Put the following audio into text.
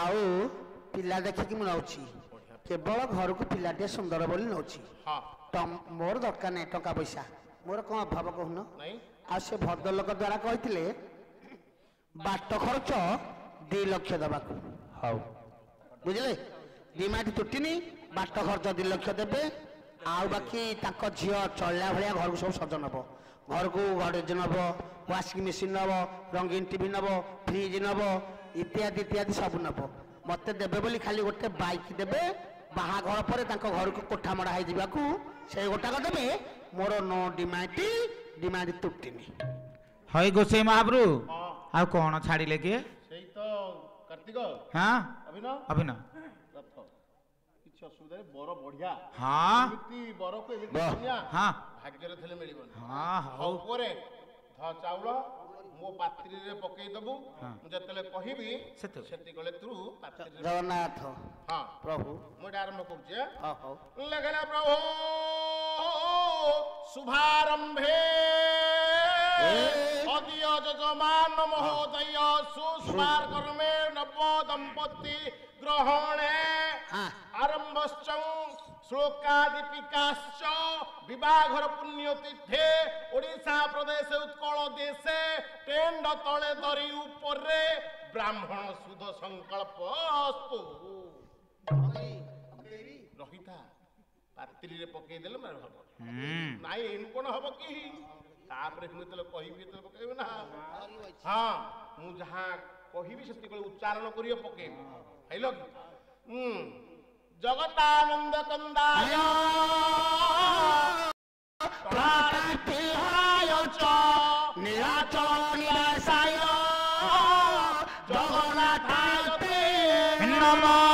ଆଉ ପିଲା ଦେଖିକି ମୁଁ ନଉଛି କେବଳ ଘରକୁ ପିଲାଟିଏ ସୁନ୍ଦର ବୋଲି ନଉଛି ହଁ ମୋର ଦରକାର ନାହିଁ ଟଙ୍କା ପଇସା ମୋର କଣ ଅଭାବ କହୁନ ନାଇଁ ଆଉ ସେ ଭଦ୍ରଲୋକ ଦ୍ୱାରା କହିଥିଲେ ବାଟ ଖର୍ଚ୍ଚ 2 ଲକ୍ଷ ଦେବାକୁ ହଉ ବୁଝିଲେ 2 ମାଟି ତୁଟିନି ବାଟ ଖର୍ଚ୍ଚ 2 ଲକ୍ଷ ଦେବେ ଆଉ ବାକି ତାଙ୍କ ଝିଅ ଚଳିଲା ଭଳିଆ ଘରକୁ ସବୁ ସଜ ନେବ ଘରକୁ ଗଡରେଜ ନେବ ୱାସିଂ ମେସିନ୍ ନେବ ରଙ୍ଗୀନ ଟିଭି ନେବ ଫ୍ରିଜ ନେବ ଇତ୍ୟାଦି ଇତ୍ୟାଦି ସବୁ ନେବ ମତେ ଦେବେ ବୋଲି ଖାଲି ଗୋଟେ ବାଇକ୍ ଦେବେ ବାହାଘର ପରେ ତାଙ୍କ ଘରକୁ କୋଠା ମଡ଼ା ହେଇଯିବାକୁ ସେଇ ଗୋଟାକ ଦେବେ ମୋର नो ଡିମାଣ୍ଡ ତୁଟିନି ହଇ ଗୋସାଇ ମହାପ୍ରଭୁ ହଁ ଆଉ କଣ ଛାଡ଼ିଲେ କିଏ ସେଇ ତ କାର୍ତ୍ତିକ ହଁ ଅଭିନୟ ଅଭିନୟ ରଥ କିଛି ଅସୁବିଧା ନାହିଁ ବର ବଢିଆ ହଁ ଏମିତି ବରକୁ ଏମିତି ବାହ। କନ୍ୟା ହଁ ଭାଗ୍ୟରେ ଥିଲେ ମିଳିବନି ହଁ ହଉ ହଉ ପରେ ଧ ଚାଉଳ ମୋ ପାତ୍ରିରେ ପକେଇଦବୁ ମୁଁ ଯେତେବେଳେ କହିବି ସେତେବେଳେ। ସେତିକଳେ ତୁ ପାତ୍ରିରେ ଜଗନ୍ନାଥ ହଁ ପ୍ରଭୁ ମୁଁ ଏଟା ଆରମ୍ଭ କରୁଛି ହଉ ଲେଖନା ପ୍ରଭୁ शुभारंभे अदीय जजमान महोदय सुस्वार कर्मे नव दंपति ग्रहणे आरंभश्च श्लोकादीपिकाश्च विवाहर पुण्यतिथे ओडिशा प्रदेश उत्कल देशे टेंड तले दरी उपरे ब्राह्मण सुध संकल्प रहिता पात्रीरे पकई देले मार हबो नाई इन कोन हबो की तापरे हम तले कहिबी तले पकेबे ना हां मु जहां कहिबी सेति को उच्चारण करियो पकेबी हैलो जगतानंद कंदाय प्राणतिहाय च नीलाचल निवासाय जगन्नाथाय ते नमः